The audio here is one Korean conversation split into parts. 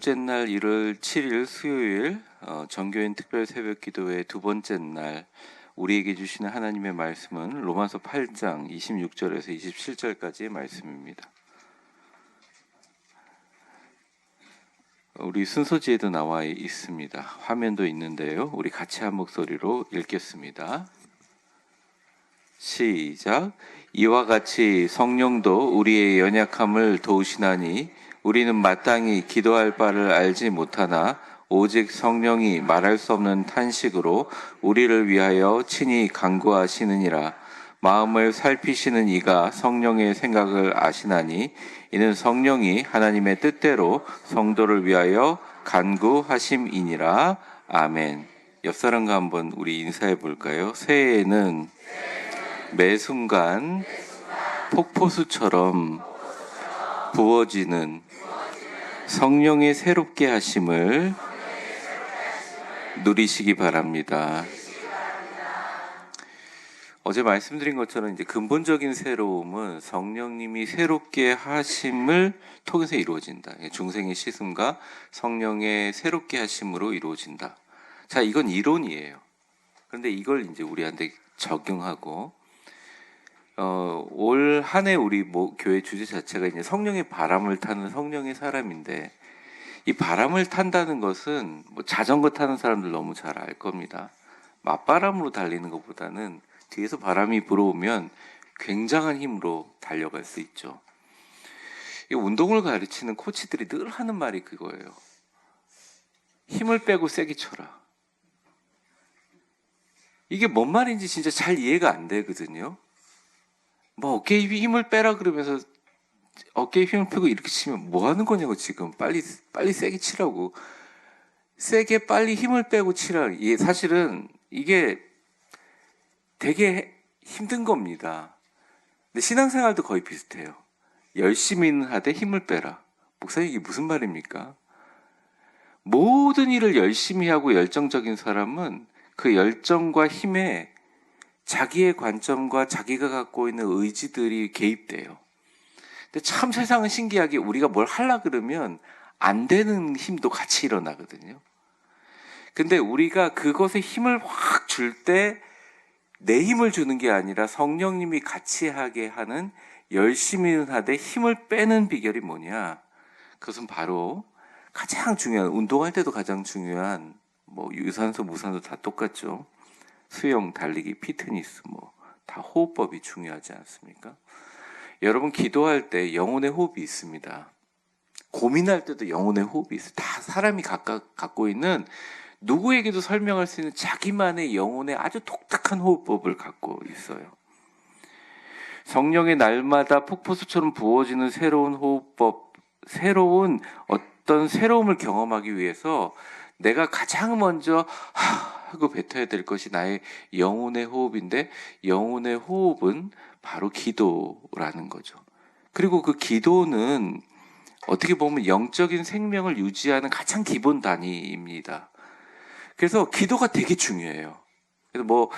둘째 날 1월 7일 수요일 정교인 특별 새벽 기도회 두 번째 날 우리에게 주시는 하나님의 말씀은 로마서 8장 26절에서 27절까지의 말씀입니다. 우리 순서지에도 나와 있습니다. 화면도 있는데요. 우리 같이 한 목소리로 읽겠습니다. 시작. 이와 같이 성령도 우리의 연약함을 도우시나니 우리는 마땅히 기도할 바를 알지 못하나 오직 성령이 말할 수 없는 탄식으로 우리를 위하여 친히 간구하시느니라. 마음을 살피시는 이가 성령의 생각을 아시나니 이는 성령이 하나님의 뜻대로 성도를 위하여 간구하심이니라. 아멘. 옆 사람과 한번 우리 인사해 볼까요? 새해에는 매 순간 폭포수처럼 부어지는 성령의 새롭게 하심을 누리시기 바랍니다. 어제 말씀드린 것처럼 이제 근본적인 새로움은 성령님이 새롭게 하심을 통해서 이루어진다. 중생의 씻음과 성령의 새롭게 하심으로 이루어진다. 자, 이건 이론이에요. 그런데 이걸 이제 우리한테 적용하고 올 한 해 우리 교회 주제 자체가 이제 성령의 바람을 타는 성령의 사람인데, 이 바람을 탄다는 것은 자전거 타는 사람들 너무 잘 알 겁니다. 맞바람으로 달리는 것보다는 뒤에서 바람이 불어오면 굉장한 힘으로 달려갈 수 있죠. 이 운동을 가르치는 코치들이 늘 하는 말이 그거예요. 힘을 빼고 세게 쳐라. 이게 뭔 말인지 진짜 잘 이해가 안 되거든요. 어깨에 힘을 빼라 그러면서 어깨에 힘을 빼고 이렇게 치면 뭐 하는 거냐고. 지금 빨리 세게 치라고. 세게 빨리 힘을 빼고 치라. 이게 사실은 이게 되게 힘든 겁니다. 근데 신앙생활도 거의 비슷해요. 열심히는 하되 힘을 빼라. 목사님, 이게 무슨 말입니까? 모든 일을 열심히 하고 열정적인 사람은 그 열정과 힘에 자기의 관점과 자기가 갖고 있는 의지들이 개입돼요. 근데 참 세상은 신기하게 우리가 뭘 하려 그러면 안 되는 힘도 같이 일어나거든요. 근데 우리가 그것에 힘을 확 줄 때 내 힘을 주는 게 아니라 성령님이 같이 하게 하는, 열심히는 하되 힘을 빼는 비결이 뭐냐? 그것은 바로 가장 중요한, 운동할 때도 가장 중요한, 유산소, 무산소 다 똑같죠. 수영, 달리기, 피트니스 다 호흡법이 중요하지 않습니까? 여러분, 기도할 때 영혼의 호흡이 있습니다. 고민할 때도 영혼의 호흡이 있어요. 다 사람이 각각 갖고 있는, 누구에게도 설명할 수 있는 자기만의 영혼의 아주 독특한 호흡법을 갖고 있어요. 성령의 날마다 폭포수처럼 부어지는 새로운 호흡법, 어떤 새로움을 경험하기 위해서 내가 가장 먼저 하고 뱉어야 될 것이 나의 영혼의 호흡인데, 영혼의 호흡은 바로 기도라는 거죠. 그리고 그 기도는 어떻게 보면 영적인 생명을 유지하는 가장 기본 단위입니다. 그래서 기도가 되게 중요해요. 그래서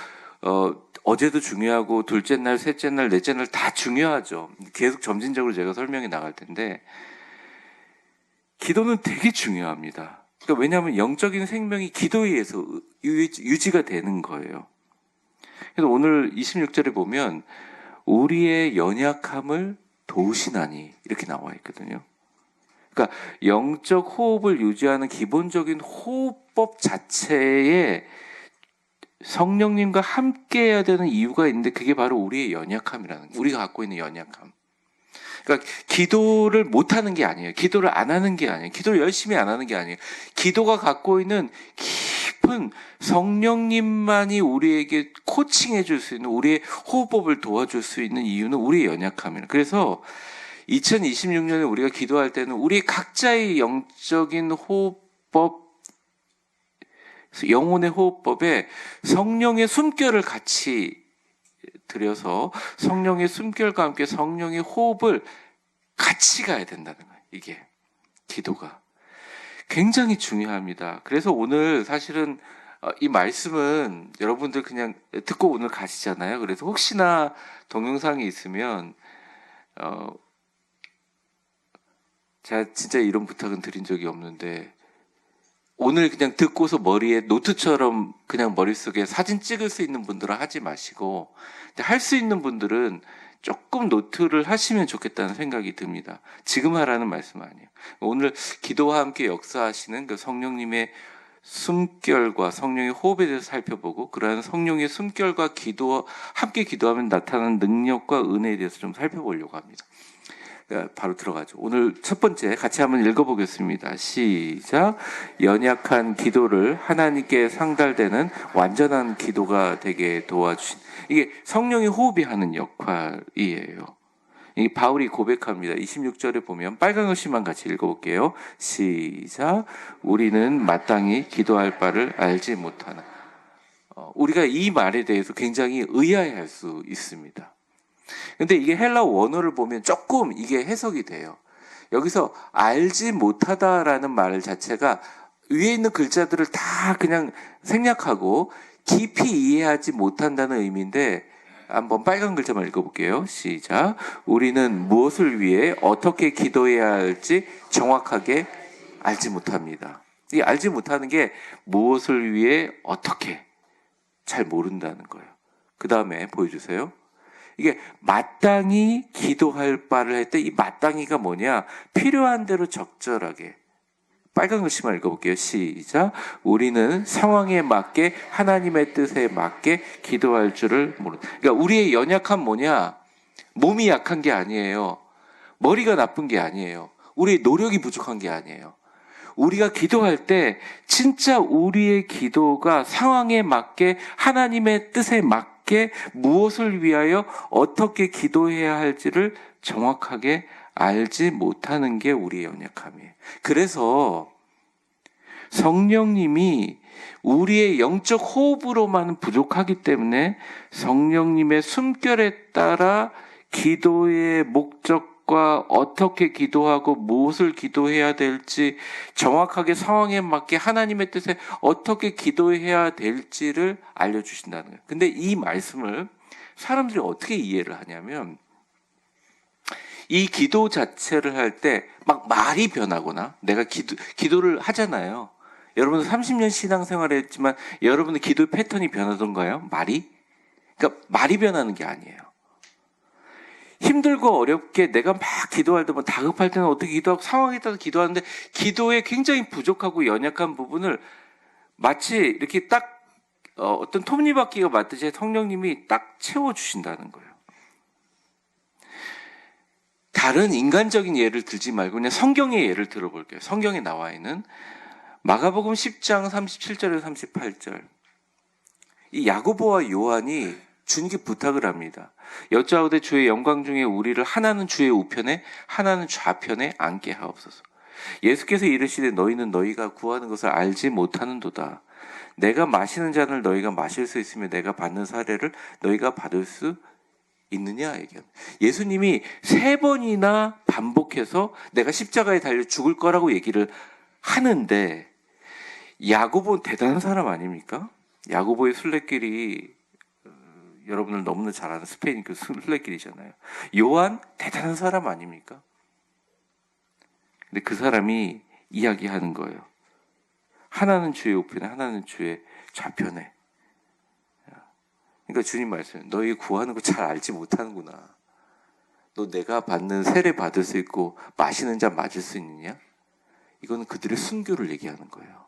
어제도 중요하고 둘째 날, 셋째 날, 넷째 날 다 중요하죠. 계속 점진적으로 제가 설명해 나갈 텐데, 기도는 되게 중요합니다. 그러니까 왜냐하면 영적인 생명이 기도에 의해서 유지가 되는 거예요. 그래서 오늘 26절에 보면 우리의 연약함을 도우시나니 이렇게 나와 있거든요. 그러니까 영적 호흡을 유지하는 기본적인 호흡법 자체에 성령님과 함께 해야 되는 이유가 있는데, 그게 바로 우리의 연약함이라는 거예요. 우리가 갖고 있는 연약함. 그러니까 기도를 못하는 게 아니에요. 기도를 안 하는 게 아니에요. 기도를 열심히 안 하는 게 아니에요. 기도가 갖고 있는 깊은, 성령님만이 우리에게 코칭해 줄 수 있는, 우리의 호흡법을 도와줄 수 있는 이유는 우리의 연약함이에요. 그래서 2026년에 우리가 기도할 때는 우리 각자의 영적인 호흡법, 영혼의 호흡법에 성령의 숨결을 같이 들여서 성령의 숨결과 함께 성령의 호흡을 같이 가야 된다는 거예요. 이게 기도가 굉장히 중요합니다. 그래서 오늘 사실은 이 말씀은 여러분들 그냥 듣고 오늘 가시잖아요. 그래서 혹시나 동영상이 있으면 제가 진짜 이런 부탁은 드린 적이 없는데 오늘 그냥 듣고서 머리에 노트처럼 그냥 머릿속에 사진 찍을 수 있는 분들은 하지 마시고 할 수 있는 분들은 조금 노트를 하시면 좋겠다는 생각이 듭니다. 지금 하라는 말씀 아니에요. 오늘 기도와 함께 역사하시는 그 성령님의 숨결과 성령의 호흡에 대해서 살펴보고 그러한 성령의 숨결과 함께 기도하면 나타나는 능력과 은혜에 대해서 좀 살펴보려고 합니다. 바로 들어가죠. 오늘 첫 번째 같이 한번 읽어보겠습니다. 시작. 연약한 기도를 하나님께 상달되는 완전한 기도가 되게 도와주신, 이게 성령의 호흡이 하는 역할이에요. 이 바울이 고백합니다. 26절에 보면 빨간 글씨만 같이 읽어볼게요. 시작. 우리는 마땅히 기도할 바를 알지 못하나. 우리가 이 말에 대해서 굉장히 의아해할 수 있습니다. 근데 이게 헬라 원어를 보면 조금 이게 해석이 돼요. 여기서 알지 못하다라는 말 자체가 위에 있는 글자들을 다 그냥 생략하고 깊이 이해하지 못한다는 의미인데, 한번 빨간 글자만 읽어볼게요. 시작. 우리는 무엇을 위해 어떻게 기도해야 할지 정확하게 알지 못합니다. 이 알지 못하는 게 무엇을 위해 어떻게 잘 모른다는 거예요. 그 다음에 보여주세요. 이게 마땅히 기도할 바를 할 때 이 마땅히가 뭐냐? 필요한 대로 적절하게. 빨간 글씨만 읽어볼게요. 시작. 우리는 상황에 맞게 하나님의 뜻에 맞게 기도할 줄을 모른다. 그러니까 우리의 연약한 뭐냐? 몸이 약한 게 아니에요. 머리가 나쁜 게 아니에요. 우리의 노력이 부족한 게 아니에요. 우리가 기도할 때 진짜 우리의 기도가 상황에 맞게 하나님의 뜻에 맞게 무엇을 위하여 어떻게 기도해야 할지를 정확하게 알지 못하는 게 우리의 연약함이에요. 그래서 성령님이 우리의 영적 호흡으로만은 부족하기 때문에 성령님의 숨결에 따라 기도의 목적과 어떻게 기도하고 무엇을 기도해야 될지 정확하게 상황에 맞게 하나님의 뜻에 어떻게 기도해야 될지를 알려주신다는 거예요. 근데 이 말씀을 사람들이 어떻게 이해를 하냐면, 이 기도 자체를 할 때 막 말이 변하거나, 내가 기도를 하잖아요. 여러분은 30년 신앙생활을 했지만 여러분의 기도 패턴이 변하던가요? 그러니까 말이 변하는 게 아니에요. 힘들고 어렵게 내가 막 기도할 때, 뭐 다급할 때는 어떻게 기도하고 상황에 따라서 기도하는데, 기도에 굉장히 부족하고 연약한 부분을 마치 이렇게 딱 어떤 톱니바퀴가 맞듯이 성령님이 딱 채워주신다는 거예요. 다른 인간적인 예를 들지 말고 그냥 성경의 예를 들어볼게요. 성경에 나와 있는 마가복음 10장 37절에서 38절. 이 야고보와 요한이 주님께 부탁을 합니다. 여짜오되 주의 영광 중에 우리를 하나는 주의 우편에 하나는 좌편에 앉게 하옵소서. 예수께서 이르시되 너희는 너희가 구하는 것을 알지 못하는도다. 내가 마시는 잔을 너희가 마실 수 있으며 내가 받는 사례를 너희가 받을 수 있느냐 얘기합니다. 예수님이 3번이나 반복해서 내가 십자가에 달려 죽을 거라고 얘기를 하는데, 야고보 대단한 사람 아닙니까? 야고보의 순례길이 여러분들 너무나 잘 아는 스페인 그 순례길이잖아요. 요한 대단한 사람 아닙니까? 근데 그 사람이 이야기하는 거예요. 하나는 주의 우편에 하나는 주의 좌편에. 그러니까 주님 말씀, 너희 구하는 거 잘 알지 못하는구나. 너 내가 받는 세례 받을 수 있고 마시는 잔 맞을 수 있느냐? 이거는 그들의 순교를 얘기하는 거예요.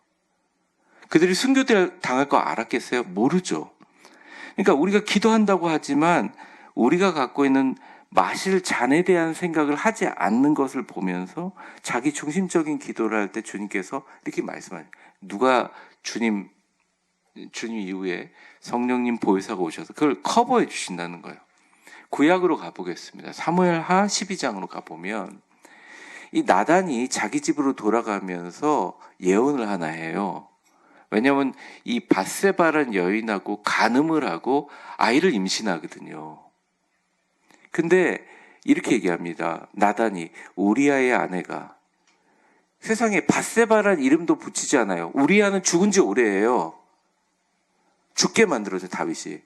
그들이 순교 당할 거 알았겠어요? 모르죠. 그러니까 우리가 기도한다고 하지만 우리가 갖고 있는 마실 잔에 대한 생각을 하지 않는 것을 보면서 자기 중심적인 기도를 할 때 주님께서 이렇게 말씀하세요. 누가 주님 이후에 성령님 보혜사가 오셔서 그걸 커버해 주신다는 거예요. 구약으로 가보겠습니다. 사무엘하 12장으로 가보면 이 나단이 자기 집으로 돌아가면서 예언을 하나 해요. 왜냐하면 이 밧세바라는 여인하고 간음을 하고 아이를 임신하거든요. 근데 이렇게 얘기합니다. 나단이 우리아의 아내가, 세상에 밧세바라는 이름도 붙이지 않아요. 우리아는 죽은 지 오래예요. 죽게 만들어서 다윗이.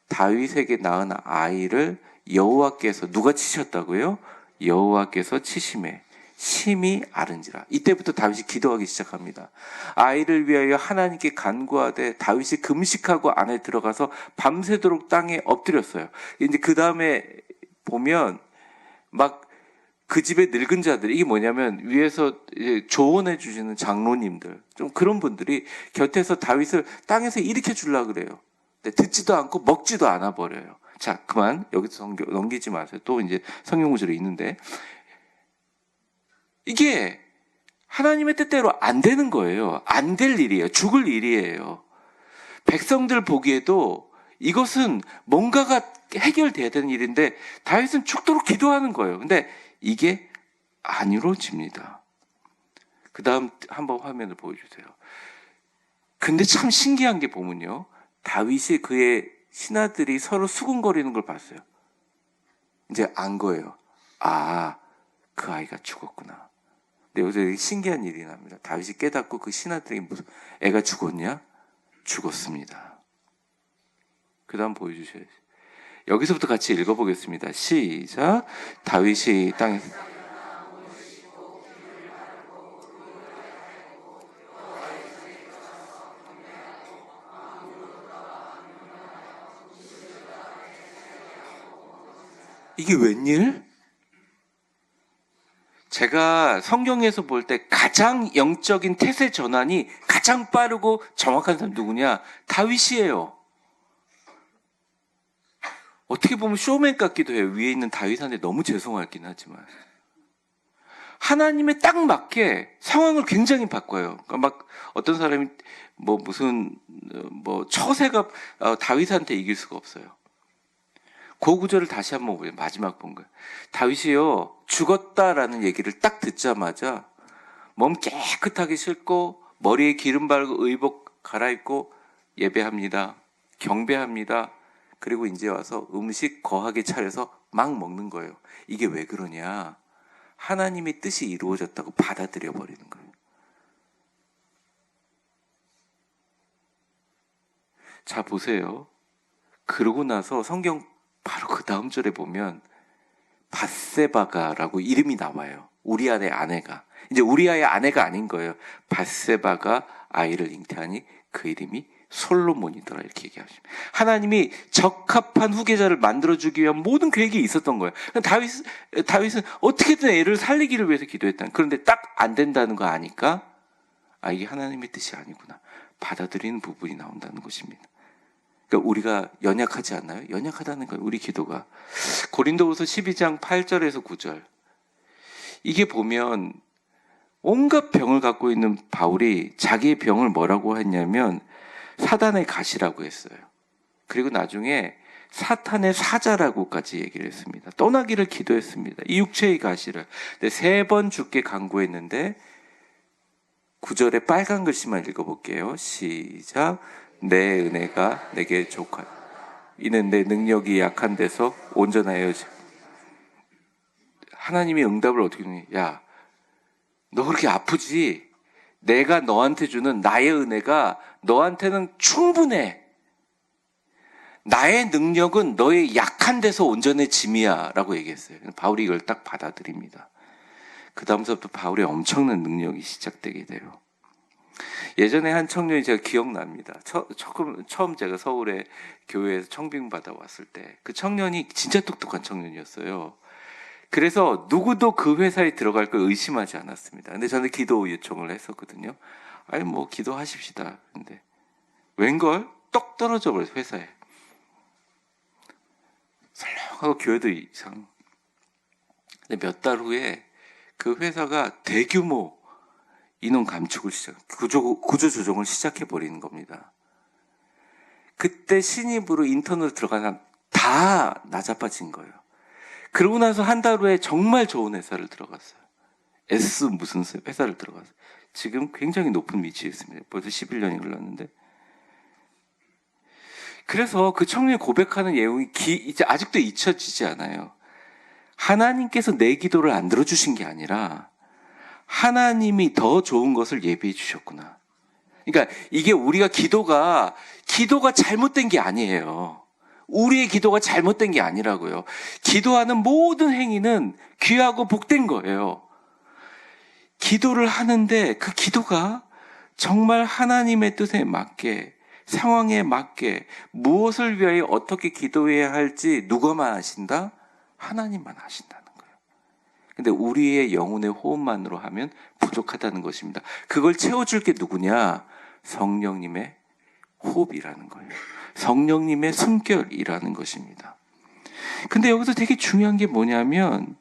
다윗에게 낳은 아이를 여호와께서, 누가 치셨다고요? 여호와께서 치심해. 심히 앓은지라. 이때부터 다윗이 기도하기 시작합니다. 아이를 위하여 하나님께 간구하되 다윗이 금식하고 안에 들어가서 밤새도록 땅에 엎드렸어요. 이제 그 다음에 보면 막 그 집의 늙은 자들, 이게 뭐냐면 위에서 조언해 주시는 장로님들, 좀 그런 분들이 곁에서 다윗을 땅에서 일으켜 주려고 그래요. 근데 듣지도 않고 먹지도 않아 버려요. 자, 그만 여기서 넘기지 마세요. 또 이제 성경 구절이 있는데, 이게 하나님의 뜻대로 안 되는 거예요. 안 될 일이에요. 죽을 일이에요. 백성들 보기에도 이것은 뭔가가 해결돼야 되는 일인데 다윗은 죽도록 기도하는 거예요. 근데 이게 안 이루어집니다. 그 다음 한번 화면을 보여주세요. 근데 참 신기한 게 보면요, 다윗이 그의 신하들이 서로 수군거리는 걸 봤어요. 이제 안 거예요. 아, 그 아이가 죽었구나. 근데 여기서 신기한 일이 납니다. 다윗이 깨닫고 그 신하들이 무슨 애가 죽었냐? 죽었습니다. 그 다음 보여주셔야죠. 여기서부터 같이 읽어보겠습니다. 시작. 다윗이 땅에 이게 웬일? 제가 성경에서 볼 때 가장 영적인 태세 전환이 가장 빠르고 정확한 사람 누구냐? 다윗이에요. 어떻게 보면 쇼맨 같기도 해요. 위에 있는 다윗한테 너무 죄송하긴 하지만. 하나님에 딱 맞게 상황을 굉장히 바꿔요. 그러니까 막 어떤 사람이 무슨 처세가 다윗한테 이길 수가 없어요. 그 구절을 다시 한번 보세요. 마지막 본 거예요. 다윗이요, 죽었다라는 얘기를 딱 듣자마자 몸 깨끗하게 씻고 머리에 기름 바르고 의복 갈아입고 예배합니다. 경배합니다. 그리고 이제 와서 음식 거하게 차려서 막 먹는 거예요. 이게 왜 그러냐? 하나님의 뜻이 이루어졌다고 받아들여 버리는 거예요. 자, 보세요. 그러고 나서 성경 바로 그 다음 절에 보면 밧세바가라고 이름이 나와요. 우리아의 아내가. 이제 우리아의 아내가 아닌 거예요. 밧세바가 아이를 잉태하니 그 이름이 솔로몬이더라, 이렇게 얘기하십니다. 하나님이 적합한 후계자를 만들어주기 위한 모든 계획이 있었던 거예요. 다윗은 어떻게든 애를 살리기를 위해서 기도했다. 그런데 딱 안 된다는 거 아니까, 아, 이게 하나님의 뜻이 아니구나, 받아들이는 부분이 나온다는 것입니다. 그러니까 우리가 연약하지 않나요? 연약하다는 건 우리 기도가. 고린도후서 12장 8절에서 9절. 이게 보면 온갖 병을 갖고 있는 바울이 자기의 병을 뭐라고 했냐면 사단의 가시라고 했어요. 그리고 나중에 사탄의 사자라고까지 얘기를 했습니다. 떠나기를 기도했습니다. 이 육체의 가시를. 3번 죽게 간구했는데 9절에 빨간 글씨만 읽어볼게요. 시작. 내 은혜가 내게 족하다. 이는 내 능력이 약한 데서 온전하여. 하나님이 응답을 어떻게 주니? 야, 너 그렇게 아프지? 내가 너한테 주는 나의 은혜가 너한테는 충분해. 나의 능력은 너의 약한 데서 온전해짐이야 라고 얘기했어요. 바울이 이걸 딱 받아들입니다. 그 다음서부터 바울의 엄청난 능력이 시작되게 돼요. 예전에 한 청년이 제가 기억납니다. 처음 제가 서울에 교회에서 청빙받아 왔을 때 그 청년이 진짜 똑똑한 청년이었어요. 그래서 누구도 그 회사에 들어갈 걸 의심하지 않았습니다. 근데 저는 기도 요청을 했었거든요. 아니 기도하십시다. 근데 웬걸 떡 떨어져 버려서 회사에. 설렁하고 교회도 이상. 근데 몇 달 후에 그 회사가 대규모 인원 감축을 구조 조정을 시작해 버리는 겁니다. 그때 신입으로 인턴으로 들어간 사람 다 나자빠진 거예요. 그러고 나서 한 달 후에 정말 좋은 회사를 들어갔어요. S 무슨 회사를 들어갔어요. 지금 굉장히 높은 위치에 있습니다. 벌써 11년이 흘렀는데. 그래서 그 청년이 고백하는 내용이 이제 아직도 잊혀지지 않아요. 하나님께서 내 기도를 안 들어주신 게 아니라 하나님이 더 좋은 것을 예비해 주셨구나. 그러니까 이게 우리가 기도가 잘못된 게 아니에요. 우리의 기도가 잘못된 게 아니라고요. 기도하는 모든 행위는 귀하고 복된 거예요. 기도를 하는데 그 기도가 정말 하나님의 뜻에 맞게, 상황에 맞게, 무엇을 위하여 어떻게 기도해야 할지 누가만 아신다? 하나님만 아신다는 거예요. 근데 우리의 영혼의 호흡만으로 하면 부족하다는 것입니다. 그걸 채워줄 게 누구냐? 성령님의 호흡이라는 거예요. 성령님의 숨결이라는 것입니다. 근데 여기서 되게 중요한 게 뭐냐면,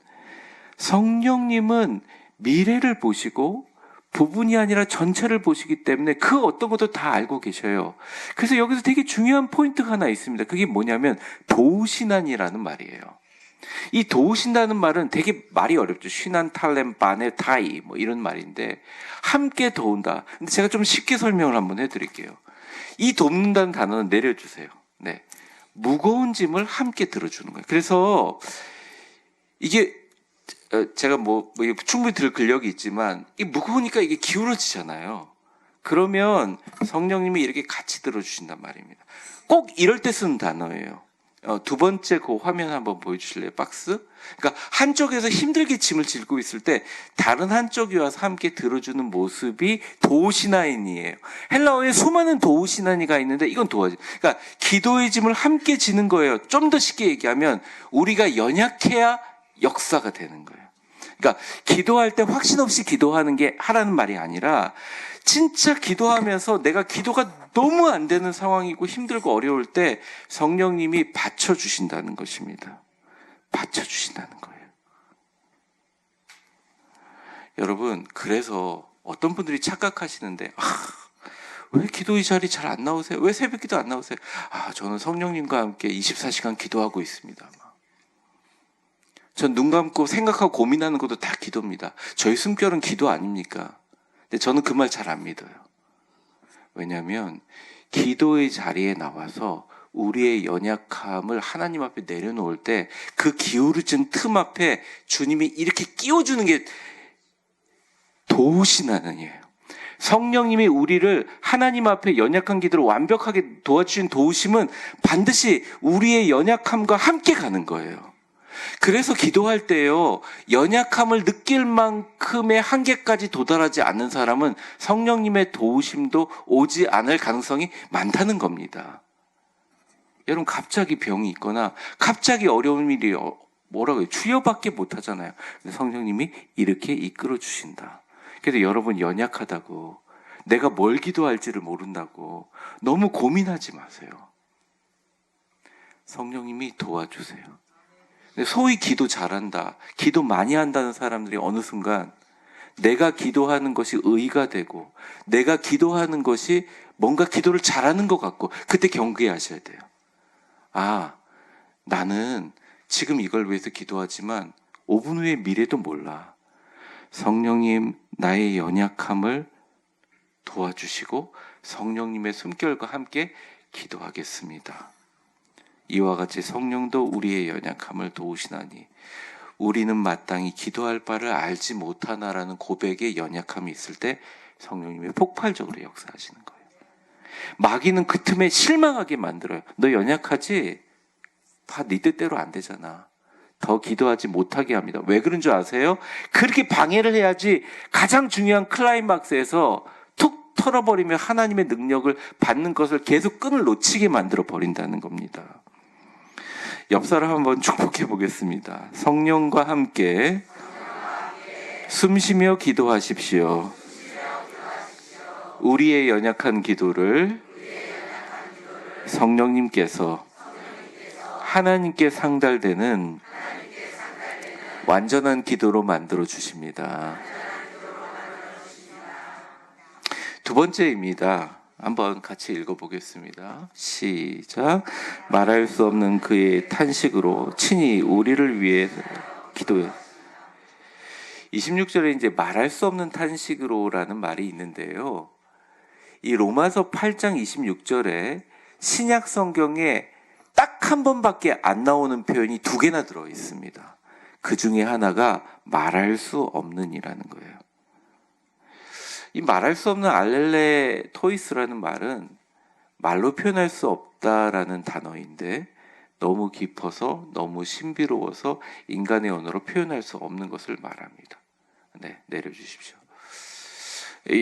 성령님은 미래를 보시고 부분이 아니라 전체를 보시기 때문에 그 어떤 것도 다 알고 계셔요. 그래서 여기서 되게 중요한 포인트가 하나 있습니다. 그게 뭐냐면 도우시난이라는 말이에요. 이 도우신다는 말은 되게 말이 어렵죠. 쉬난, 탈렘, 바네, 타이 뭐 이런 말인데, 함께 도운다. 근데 제가 좀 쉽게 설명을 한번 해드릴게요. 이 돕는다는 단어는 내려주세요. 네, 무거운 짐을 함께 들어주는 거예요. 그래서 이게 제가 뭐 충분히 들을 근력이 있지만, 이 무거우니까 이게 기울어지잖아요. 그러면 성령님이 이렇게 같이 들어주신단 말입니다. 꼭 이럴 때 쓰는 단어예요. 두 번째 그 화면 한번 보여주실래요? 박스? 그러니까 한쪽에서 힘들게 짐을 짊고 있을 때 다른 한쪽이 와서 함께 들어주는 모습이 도우시나인이에요. 헬라어에 수많은 도우시나니가 있는데 이건 도와줘. 그러니까 기도의 짐을 함께 지는 거예요. 좀 더 쉽게 얘기하면 우리가 연약해야 역사가 되는 거예요. 그러니까 기도할 때 확신 없이 기도하는 게 하라는 말이 아니라, 진짜 기도하면서 내가 기도가 너무 안 되는 상황이고 힘들고 어려울 때 성령님이 받쳐주신다는 것입니다. 받쳐주신다는 거예요. 여러분, 그래서 어떤 분들이 착각하시는데, 왜 기도의 자리 잘 안 나오세요? 왜 새벽 기도 안 나오세요? 저는 성령님과 함께 24시간 기도하고 있습니다. 전 눈 감고 생각하고 고민하는 것도 다 기도입니다. 저희 숨결은 기도 아닙니까? 근데 저는 그 말 잘 안 믿어요. 왜냐하면 기도의 자리에 나와서 우리의 연약함을 하나님 앞에 내려놓을 때 그 기울어진 틈 앞에 주님이 이렇게 끼워주는 게 도우시나는이에요. 성령님이 우리를 하나님 앞에 연약한 기도를 완벽하게 도와주신 도우심은 반드시 우리의 연약함과 함께 가는 거예요. 그래서 기도할 때요, 연약함을 느낄 만큼의 한계까지 도달하지 않는 사람은 성령님의 도우심도 오지 않을 가능성이 많다는 겁니다. 여러분, 갑자기 병이 있거나 갑자기 어려운 일이 뭐라고요? 추여밖에 못하잖아요. 근데 성령님이 이렇게 이끌어 주신다. 그래서 여러분, 연약하다고, 내가 뭘 기도할지를 모른다고 너무 고민하지 마세요. 성령님이 도와주세요. 소위 기도 잘한다, 기도 많이 한다는 사람들이 어느 순간 내가 기도하는 것이 의가 되고 내가 기도하는 것이 뭔가 기도를 잘하는 것 같고, 그때 경계하셔야 돼요. 나는 지금 이걸 위해서 기도하지만 5분 후의 미래도 몰라. 성령님, 나의 연약함을 도와주시고 성령님의 숨결과 함께 기도하겠습니다. 이와 같이 성령도 우리의 연약함을 도우시나니 우리는 마땅히 기도할 바를 알지 못하나라는 고백의 연약함이 있을 때 성령님이 폭발적으로 역사하시는 거예요. 마귀는 그 틈에 실망하게 만들어요. 너 연약하지? 다 네 뜻대로 안 되잖아. 더 기도하지 못하게 합니다. 왜 그런 줄 아세요? 그렇게 방해를 해야지 가장 중요한 클라이막스에서 툭 털어버리며 하나님의 능력을 받는 것을 계속 끈을 놓치게 만들어 버린다는 겁니다. 옆 사람 한번 축복해 보겠습니다. 성령과 함께 숨쉬며 기도하십시오. 우리의 연약한 기도를 성령님께서 하나님께 상달되는 완전한 기도로 만들어 주십니다. 두 번째입니다. 한번 같이 읽어보겠습니다. 시작. 말할 수 없는 그의 탄식으로 친히 우리를 위해 기도해. 26절에 이제 말할 수 없는 탄식으로라는 말이 있는데요. 이 로마서 8장 26절에 신약 성경에 딱 한 번밖에 안 나오는 표현이 두 개나 들어 있습니다. 그 중에 하나가 말할 수 없는이라는 거예요. 이 말할 수 없는 알렐레 토이스라는 말은 말로 표현할 수 없다라는 단어인데, 너무 깊어서 너무 신비로워서 인간의 언어로 표현할 수 없는 것을 말합니다. 네, 내려주십시오.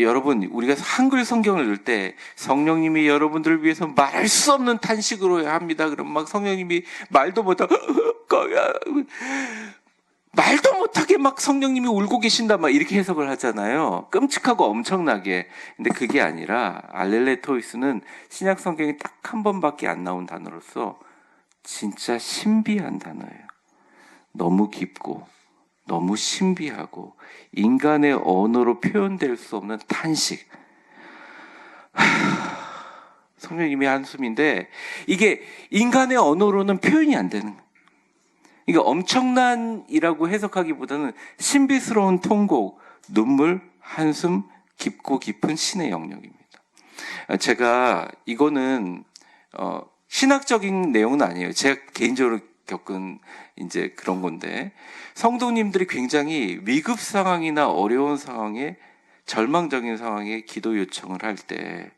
여러분, 우리가 한글 성경을 읽을 때 성령님이 여러분들을 위해서 말할 수 없는 탄식으로 합니다. 그럼 막 성령님이 말도 못하고 말도 못하게 막 성령님이 울고 계신다 막 이렇게 해석을 하잖아요. 끔찍하고 엄청나게. 근데 그게 아니라 알렐레토이스는 신약 성경에 딱 한 번밖에 안 나온 단어로서 진짜 신비한 단어예요. 너무 깊고 너무 신비하고 인간의 언어로 표현될 수 없는 탄식. 성령님의 한숨인데 이게 인간의 언어로는 표현이 안 되는 거예요. 이게 엄청난이라고 해석하기보다는 신비스러운 통곡, 눈물, 한숨, 깊고 깊은 신의 영역입니다. 제가 이거는 신학적인 내용은 아니에요. 제가 개인적으로 겪은 이제 그런 건데 성도님들이 굉장히 위급 상황이나 어려운 상황에 절망적인 상황에 기도 요청을 할 때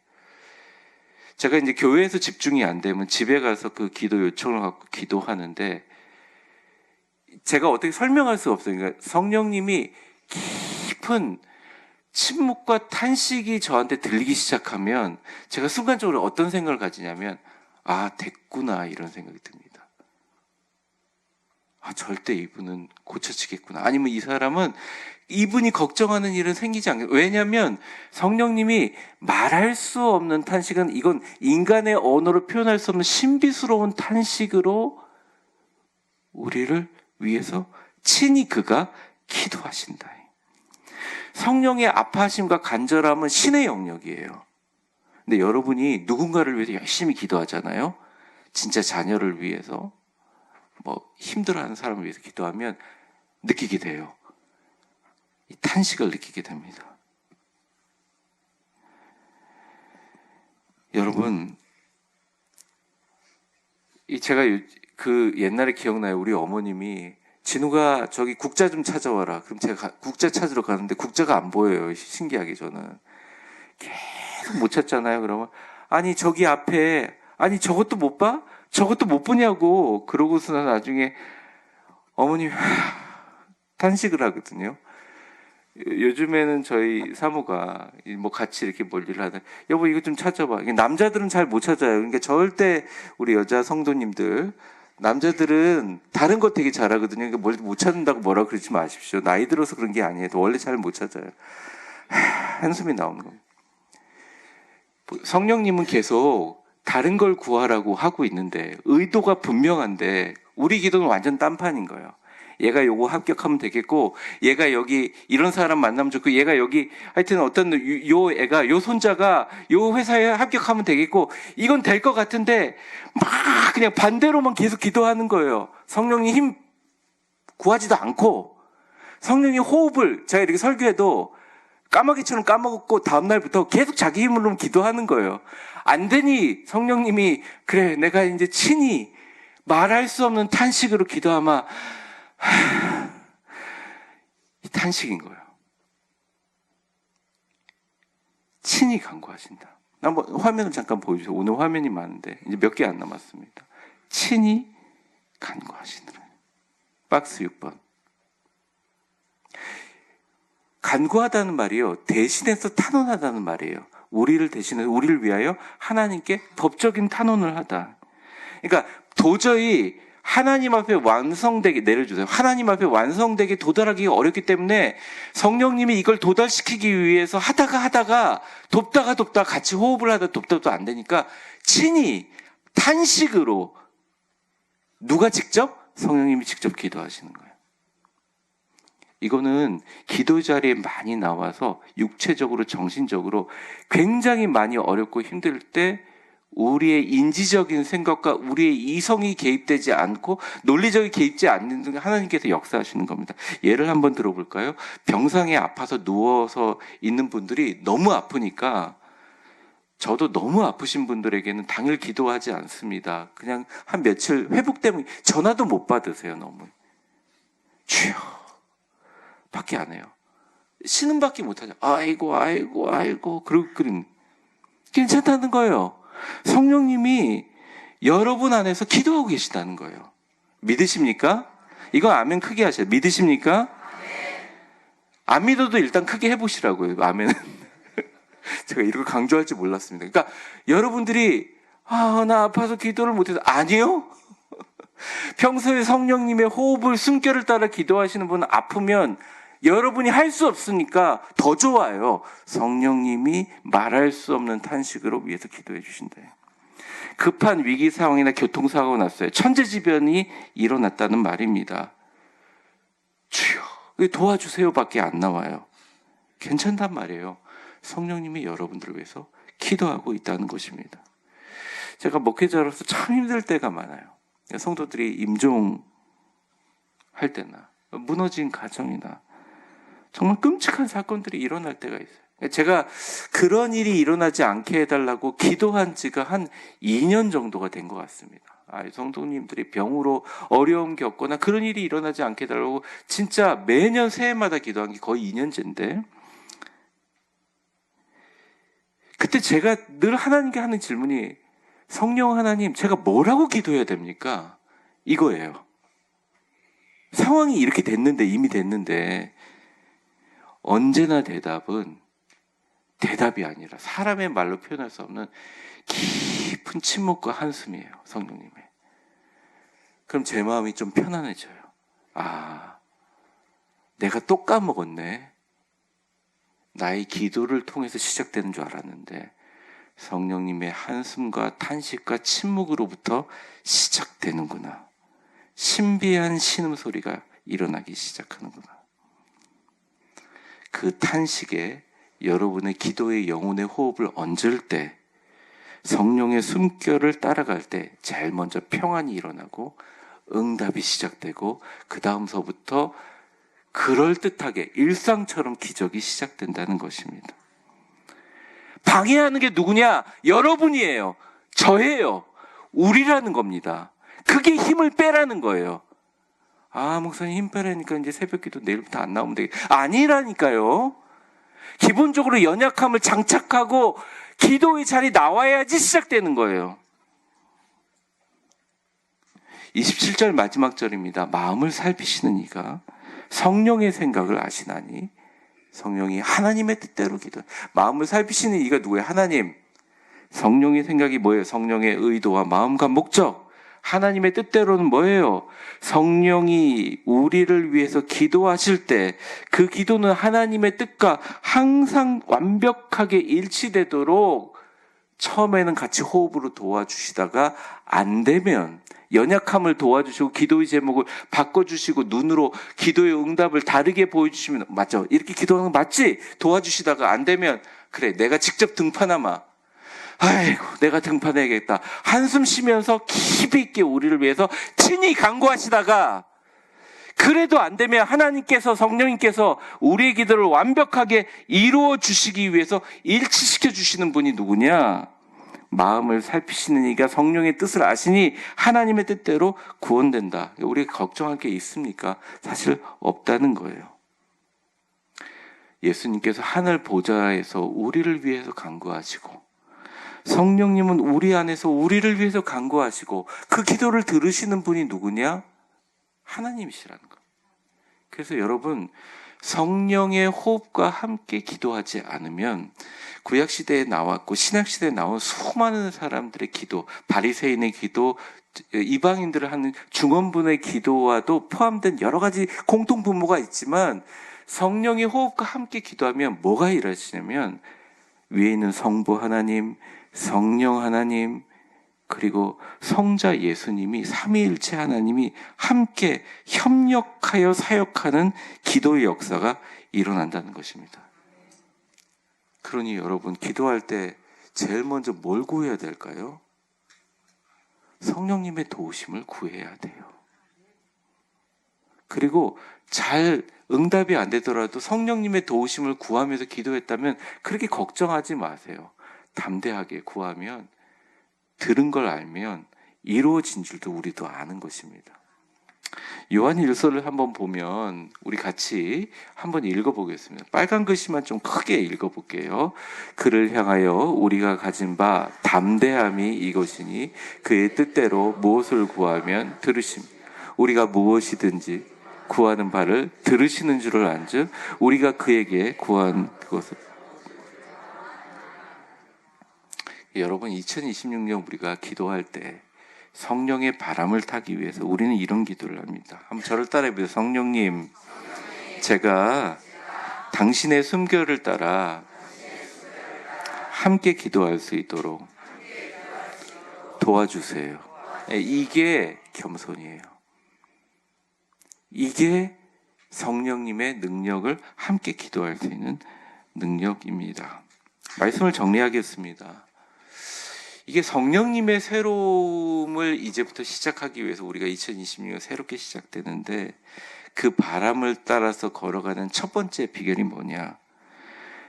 제가 이제 교회에서 집중이 안 되면 집에 가서 그 기도 요청을 갖고 기도하는데 제가 어떻게 설명할 수가 없어요. 그러니까 성령님이 깊은 침묵과 탄식이 저한테 들리기 시작하면 제가 순간적으로 어떤 생각을 가지냐면 아, 됐구나 이런 생각이 듭니다. 아, 절대 이분은 고쳐지겠구나. 아니면 이 사람은 이분이 걱정하는 일은 생기지 않겠다. 왜냐하면 성령님이 말할 수 없는 탄식은 이건 인간의 언어로 표현할 수 없는 신비스러운 탄식으로 우리를 위해서 친히 그가 기도하신다. 성령의 아파하심과 간절함은 신의 영역이에요. 근데 여러분이 누군가를 위해서 열심히 기도하잖아요. 진짜 자녀를 위해서 뭐 힘들어하는 사람을 위해서 기도하면 느끼게 돼요. 이 탄식을 느끼게 됩니다. 여러분, 제가 그 옛날에 기억나요. 우리 어머님이 진우가 저기 국자 좀 찾아와라. 그럼 제가 국자 찾으러 가는데 국자가 안 보여요. 신기하게 저는. 계속 못 찾잖아요. 그러면 아니 저기 앞에 아니 저것도 못 봐? 저것도 못 보냐고. 그러고서 나중에 어머님이 탄식을 하거든요. 요즘에는 저희 사모가 뭐 같이 이렇게 뭘 일을 하다 여보 이거 좀 찾아봐. 남자들은 잘 못 찾아요. 그러니까 절대 우리 여자 성도님들 남자들은 다른 거 되게 잘하거든요. 그러니까 뭘 못 찾는다고 뭐라 그러지 마십시오. 나이 들어서 그런 게 아니에요. 원래 잘 못 찾아요. 한숨이 나오는 겁니다. 성령님은 계속 다른 걸 구하라고 하고 있는데 의도가 분명한데 우리 기도는 완전 딴판인 거예요. 얘가 요거 합격하면 되겠고 얘가 여기 이런 사람 만나면 좋고 얘가 여기 하여튼 어떤 요 애가 요 손자가 요 회사에 합격하면 되겠고 이건 될 것 같은데 막 그냥 반대로만 계속 기도하는 거예요. 성령이 힘 구하지도 않고 성령이 호흡을 제가 이렇게 설교해도 까마귀처럼 까먹고 다음날부터 계속 자기 힘으로 기도하는 거예요. 안 되니 성령님이 그래 내가 이제 친히 말할 수 없는 탄식으로 기도하마 이 탄식인 거예요. 친히 간구하신다. 한번 화면을 잠깐 보여주세요. 오늘 화면이 많은데 이제 몇 개 안 남았습니다. 친히 간구하시더라. 박스 6번. 간구하다는 말이요. 대신해서 탄원하다는 말이에요. 우리를 대신해서 우리를 위하여 하나님께 법적인 탄원을 하다. 그러니까 도저히 하나님 앞에 완성되게 내려주세요. 하나님 앞에 완성되게 도달하기가 어렵기 때문에 성령님이 이걸 도달시키기 위해서 하다가 돕다가 같이 호흡을 하다 돕다도 안 되니까 친히 탄식으로 누가 직접? 성령님이 직접 기도하시는 거예요. 이거는 기도 자리에 많이 나와서 육체적으로 정신적으로 굉장히 많이 어렵고 힘들 때 우리의 인지적인 생각과 우리의 이성이 개입되지 않고 논리적이 개입지 않는 등 하나님께서 역사하시는 겁니다. 예를 한번 들어볼까요? 병상에 아파서 누워서 있는 분들이 너무 아프니까 저도 너무 아프신 분들에게는 당일 기도하지 않습니다. 그냥 한 며칠 회복되면 전화도 못 받으세요. 너무 주여 밖에 안 해요. 신음밖에 못하죠. 아이고 그런 괜찮다는 거예요. 성령님이 여러분 안에서 기도하고 계시다는 거예요. 믿으십니까? 이거 아멘 크게 하셔요. 믿으십니까? 안 믿어도 일단 크게 해보시라고요. 아멘은. 제가 이걸 강조할 줄 몰랐습니다. 그러니까 여러분들이 나 아파서 기도를 못해서 아니요. 평소에 성령님의 호흡을 숨결을 따라 기도하시는 분은 아프면 여러분이 할 수 없으니까 더 좋아요. 성령님이 말할 수 없는 탄식으로 위해서 기도해 주신다. 급한 위기 상황이나 교통사고가 났어요. 천재지변이 일어났다는 말입니다. 주여 도와주세요밖에 안 나와요. 괜찮단 말이에요. 성령님이 여러분들을 위해서 기도하고 있다는 것입니다. 제가 목회자로서 참 힘들 때가 많아요. 성도들이 임종할 때나 무너진 가정이나 정말 끔찍한 사건들이 일어날 때가 있어요. 제가 그런 일이 일어나지 않게 해달라고 기도한 지가 한 2년 정도가 된 것 같습니다. 성도님들이 병으로 어려움 겪거나 그런 일이 일어나지 않게 해달라고 진짜 매년 새해마다 기도한 게 거의 2년째인데, 그때 제가 늘 하나님께 하는 질문이, 성령 하나님, 제가 뭐라고 기도해야 됩니까? 이거예요. 상황이 이렇게 됐는데, 이미 됐는데, 언제나 대답은 대답이 아니라 사람의 말로 표현할 수 없는 깊은 침묵과 한숨이에요. 성령님의. 그럼 제 마음이 좀 편안해져요. 내가 또 까먹었네. 나의 기도를 통해서 시작되는 줄 알았는데 성령님의 한숨과 탄식과 침묵으로부터 시작되는구나. 신비한 신음소리가 일어나기 시작하는구나. 그 탄식에 여러분의 기도의 영혼의 호흡을 얹을 때, 성령의 숨결을 따라갈 때 제일 먼저 평안이 일어나고 응답이 시작되고, 그 다음서부터 그럴듯하게 일상처럼 기적이 시작된다는 것입니다. 방해하는 게 누구냐? 여러분이에요. 저예요. 우리라는 겁니다. 그게 힘을 빼라는 거예요. 목사님 힘 빼라니까 이제 새벽기도 내일부터 안 나오면 되겠다. 아니라니까요. 기본적으로 연약함을 장착하고 기도의 자리 나와야지 시작되는 거예요. 27절 마지막 절입니다. 마음을 살피시는 이가 성령의 생각을 아시나니. 성령이 하나님의 뜻대로 기도. 마음을 살피시는 이가 누구예요? 하나님. 성령의 생각이 뭐예요? 성령의 의도와 마음과 목적. 하나님의 뜻대로는 뭐예요? 성령이 우리를 위해서 기도하실 때 그 기도는 하나님의 뜻과 항상 완벽하게 일치되도록 처음에는 같이 호흡으로 도와주시다가 안 되면 연약함을 도와주시고 기도의 제목을 바꿔주시고 눈으로 기도의 응답을 다르게 보여주시면, 맞죠? 이렇게 기도하는 거 맞지? 도와주시다가 안 되면, 그래 내가 직접 등판하마. 내가 등판해야겠다. 한숨 쉬면서 깊이 있게 우리를 위해서 친히 간구하시다가 그래도 안 되면 하나님께서, 성령님께서 우리의 기도를 완벽하게 이루어 주시기 위해서 일치시켜 주시는 분이 누구냐? 마음을 살피시는 이가 성령의 뜻을 아시니 하나님의 뜻대로 구원된다. 우리가 걱정할 게 있습니까? 사실 없다는 거예요. 예수님께서 하늘 보좌에서 우리를 위해서 간구하시고, 성령님은 우리 안에서 우리를 위해서 간구하시고, 그 기도를 들으시는 분이 누구냐? 하나님이시라는 거예요. 그래서 여러분, 성령의 호흡과 함께 기도하지 않으면, 구약시대에 나왔고 신약시대에 나온 수많은 사람들의 기도, 바리새인의 기도, 이방인들을 하는 중원분의 기도와도 포함된 여러 가지 공통분모가 있지만, 성령의 호흡과 함께 기도하면 뭐가 일어나시냐면, 위에 있는 성부 하나님, 성령 하나님, 그리고 성자 예수님이, 삼위일체 하나님이 함께 협력하여 사역하는 기도의 역사가 일어난다는 것입니다. 그러니 여러분, 기도할 때 제일 먼저 뭘 구해야 될까요? 성령님의 도우심을 구해야 돼요. 그리고 잘 응답이 안 되더라도 성령님의 도우심을 구하면서 기도했다면 그렇게 걱정하지 마세요. 담대하게 구하면, 들은 걸 알면 이루어진 줄도 우리도 아는 것입니다. 요한 1서를 한번 보면 우리 같이 한번 읽어보겠습니다. 빨간 글씨만 좀 크게 읽어볼게요. 그를 향하여 우리가 가진 바 담대함이 이것이니 그의 뜻대로 무엇을 구하면 들으심. 우리가 무엇이든지 구하는 바를 들으시는 줄을 안즉 우리가 그에게 구한 그것을 여러분 2026년 우리가 기도할 때 성령의 바람을 타기 위해서 우리는 이런 기도를 합니다. 한번 저를 따라해 보세요. 성령님, 제가 당신의 숨결을 따라 함께 기도할 수 있도록 도와주세요. 이게 겸손이에요. 이게 성령님의 능력을 함께 기도할 수 있는 능력입니다. 말씀을 정리하겠습니다. 이게 성령님의 새로움을 이제부터 시작하기 위해서 우리가 2026년 새롭게 시작되는데 그 바람을 따라서 걸어가는 첫 번째 비결이 뭐냐?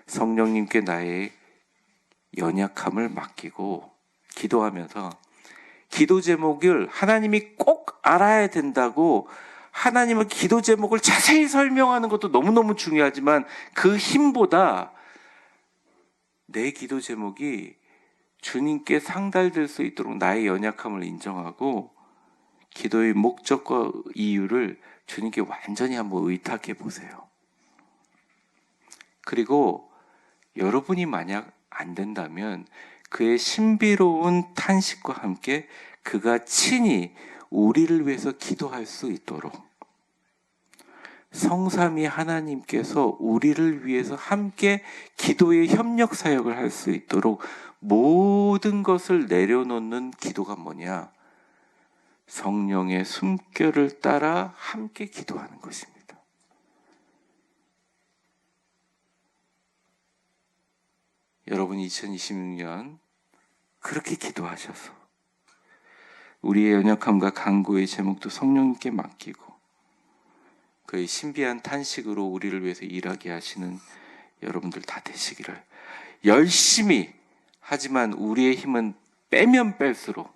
성령님께 나의 연약함을 맡기고 기도하면서 기도 제목을 하나님이 꼭 알아야 된다고 하나님의 기도 제목을 자세히 설명하는 것도 너무너무 중요하지만 그 힘보다 내 기도 제목이 주님께 상달될 수 있도록 나의 연약함을 인정하고 기도의 목적과 이유를 주님께 완전히 한번 의탁해 보세요. 그리고 여러분이 만약 안 된다면 그의 신비로운 탄식과 함께 그가 친히 우리를 위해서 기도할 수 있도록 성삼위 하나님께서 우리를 위해서 함께 기도의 협력 사역을 할 수 있도록 모든 것을 내려놓는 기도가 뭐냐? 성령의 숨결을 따라 함께 기도하는 것입니다. 여러분 2026년 그렇게 기도하셔서 우리의 연약함과 간구의 제목도 성령님께 맡기고 그의 신비한 탄식으로 우리를 위해서 일하게 하시는 여러분들 다 되시기를 열심히 하지만 우리의 힘은 빼면 뺄수록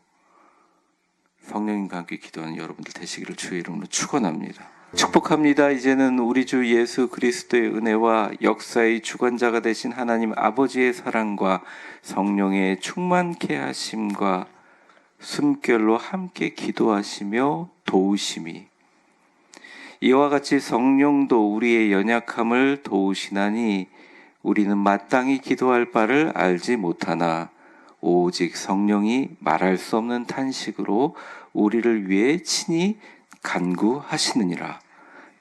성령님과 함께 기도하는 여러분들 되시기를 주의 이름으로 축원합니다. 축복합니다. 이제는 우리 주 예수 그리스도의 은혜와 역사의 주관자가 되신 하나님 아버지의 사랑과 성령의 충만케 하심과 숨결로 함께 기도하시며 도우심이 이와 같이 성령도 우리의 연약함을 도우시나니 우리는 마땅히 기도할 바를 알지 못하나 오직 성령이 말할 수 없는 탄식으로 우리를 위해 친히 간구하시느니라.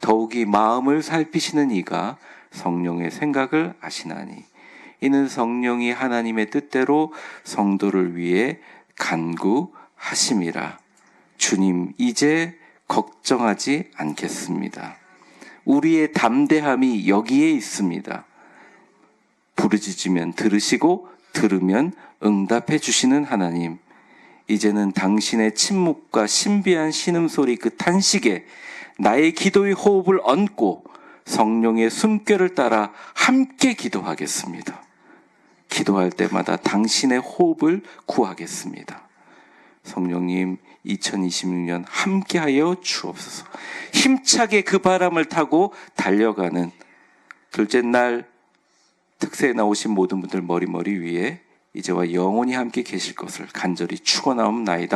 더욱이 마음을 살피시는 이가 성령의 생각을 아시나니 이는 성령이 하나님의 뜻대로 성도를 위해 간구하심이라. 주님 이제 걱정하지 않겠습니다. 우리의 담대함이 여기에 있습니다. 부르짖으면 들으시고 들으면 응답해 주시는 하나님, 이제는 당신의 침묵과 신비한 신음소리 그 탄식에 나의 기도의 호흡을 얹고 성령의 숨결을 따라 함께 기도하겠습니다. 기도할 때마다 당신의 호흡을 구하겠습니다. 성령님 2026년 함께하여 주옵소서. 힘차게 그 바람을 타고 달려가는 둘째 날 특세에 나오신 모든 분들 머리 위에 이제와 영원히 함께 계실 것을 간절히 축원하옵나이다.